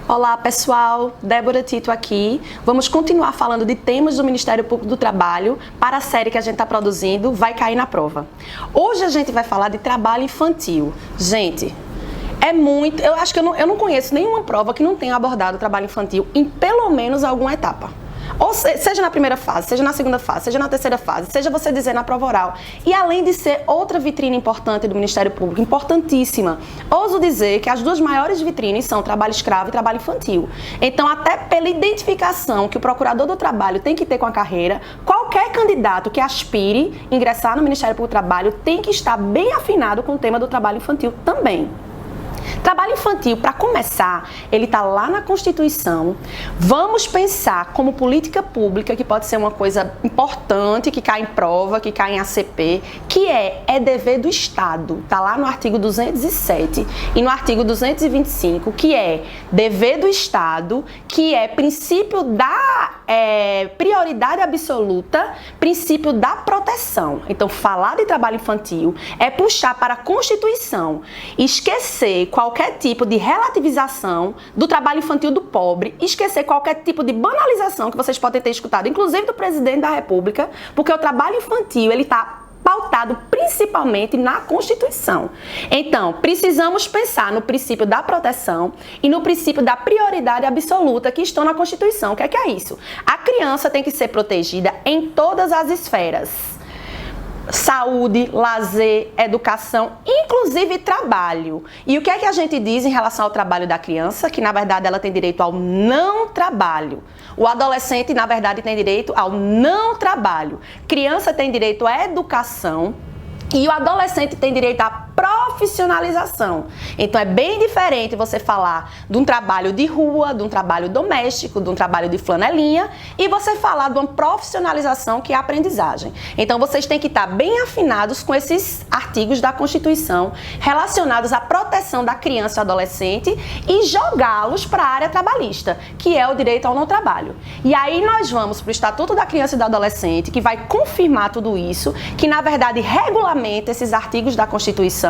Olá pessoal, Débora Tito aqui. Vamos continuar falando de temas do Ministério Público do Trabalho para a série que a gente está produzindo, Vai Cair na Prova. Hoje a gente vai falar de trabalho infantil. Gente, eu acho que eu não conheço nenhuma prova que não tenha abordado o trabalho infantil em pelo menos alguma etapa. Ou seja na primeira fase, seja na segunda fase, seja na terceira fase, seja você dizer na prova oral. E além de ser outra vitrine importante do Ministério Público, importantíssima, ouso dizer que as duas maiores vitrines são trabalho escravo e trabalho infantil. Então, até pela identificação que o procurador do trabalho tem que ter com a carreira, qualquer candidato que aspire ingressar no Ministério Público do Trabalho tem que estar bem afinado com o tema do trabalho infantil também. Trabalho infantil, para começar, ele está lá na Constituição. Vamos pensar como política pública, que pode ser uma coisa importante, que cai em prova, que cai em ACP, que é dever do Estado. Está lá no artigo 207 e no artigo 225, que é dever do Estado, que é princípio da prioridade absoluta, princípio da proteção. Então, falar de trabalho infantil é puxar para a Constituição, esquecer qualquer tipo de relativização do trabalho infantil do pobre, esquecer qualquer tipo de banalização que vocês podem ter escutado, inclusive do presidente da República, porque o trabalho infantil, ele está pautado principalmente na Constituição. Então, precisamos pensar no princípio da proteção e no princípio da prioridade absoluta que estão na Constituição. O que é isso? A criança tem que ser protegida em todas as esferas. Saúde, lazer, educação, inclusive trabalho. E o que é que a gente diz em relação ao trabalho da criança? Que, na verdade, ela tem direito ao não trabalho. O adolescente, na verdade, tem direito ao não trabalho. Criança tem direito à educação e o adolescente tem direito à profissionalização. Então, é bem diferente você falar de um trabalho de rua, de um trabalho doméstico, de um trabalho de flanelinha e você falar de uma profissionalização que é a aprendizagem. Então, vocês têm que estar bem afinados com esses artigos da Constituição relacionados à proteção da criança e do adolescente e jogá-los para a área trabalhista, que é o direito ao não trabalho. E aí nós vamos para o Estatuto da Criança e do Adolescente, que vai confirmar tudo isso, que na verdade regulamenta esses artigos da Constituição.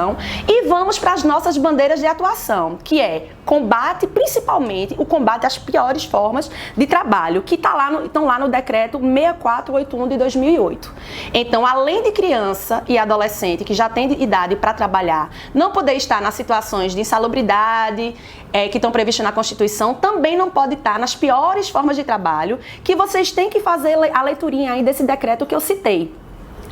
E vamos para as nossas bandeiras de atuação, que combate, principalmente, o combate às piores formas de trabalho, que estão lá no decreto 6481 de 2008. Então, além de criança e adolescente que já tem idade para trabalhar, não poder estar nas situações de insalubridade que estão previstas na Constituição, também não pode estar nas piores formas de trabalho, que vocês têm que fazer a leiturinha aí desse decreto que eu citei.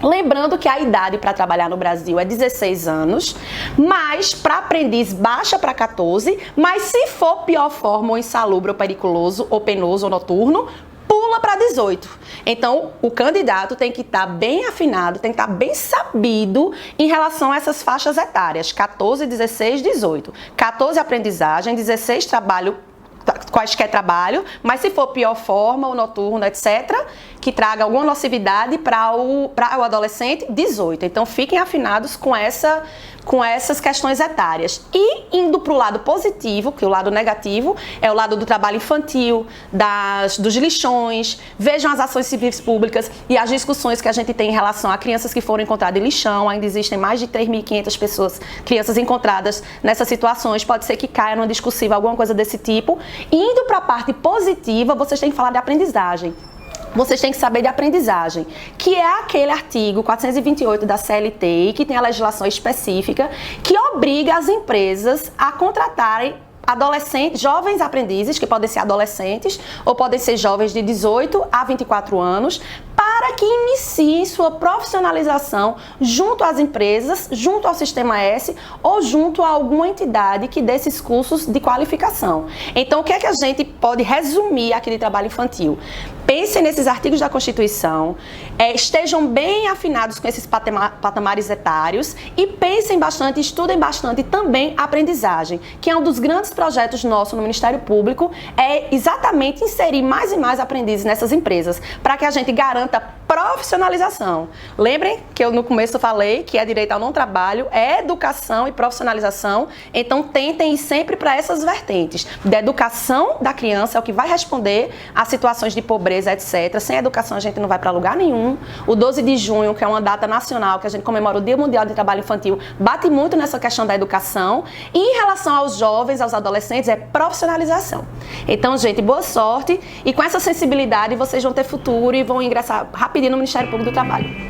Lembrando que a idade para trabalhar no Brasil é 16 anos, mas para aprendiz baixa para 14, mas se for pior forma ou insalubre ou periculoso ou penoso ou noturno, pula para 18. Então, o candidato tem que estar bem afinado, tem que estar bem sabido em relação a essas faixas etárias, 14, 16, 18. 14 aprendizagem, 16 trabalho, quaisquer trabalho, mas se for pior forma ou noturno, etc., que traga alguma nocividade para o adolescente, 18. Então, fiquem afinados com essas questões etárias. E indo para o lado positivo, que o lado negativo é o lado do trabalho infantil, dos lixões, vejam as ações civis públicas e as discussões que a gente tem em relação a crianças que foram encontradas em lixão. Ainda existem mais de 3.500 crianças encontradas nessas situações. Pode ser que caia numa discussiva, alguma coisa desse tipo. E indo para a parte positiva, vocês têm que falar de aprendizagem. Vocês têm que saber de aprendizagem, que é aquele artigo 428 da CLT, que tem a legislação específica, que obriga as empresas a contratarem adolescentes, jovens aprendizes, que podem ser adolescentes ou podem ser jovens de 18 a 24 anos, para que iniciem sua profissionalização junto às empresas, junto ao Sistema S ou junto a alguma entidade que dê esses cursos de qualificação. Então, o que é que a gente pode resumir aqui de trabalho infantil? Pensem nesses artigos da Constituição, estejam bem afinados com esses patamares etários e pensem bastante, estudem bastante também a aprendizagem, que é um dos grandes projetos nossos no Ministério Público, é exatamente inserir mais e mais aprendizes nessas empresas, para que a gente garanta profissionalização. Lembrem que eu no começo falei que é direito ao não trabalho, é educação e profissionalização, então tentem ir sempre para essas vertentes. Da educação da criança é o que vai responder a situações de pobreza, etc. Sem educação a gente não vai para lugar nenhum. O 12 de junho, que é uma data nacional, que a gente comemora o Dia Mundial de Trabalho Infantil, bate muito nessa questão da educação. E em relação aos jovens, aos adolescentes, é profissionalização. Então, gente, boa sorte e com essa sensibilidade vocês vão ter futuro e vão ingressar rapidinho no Ministério Público do Trabalho.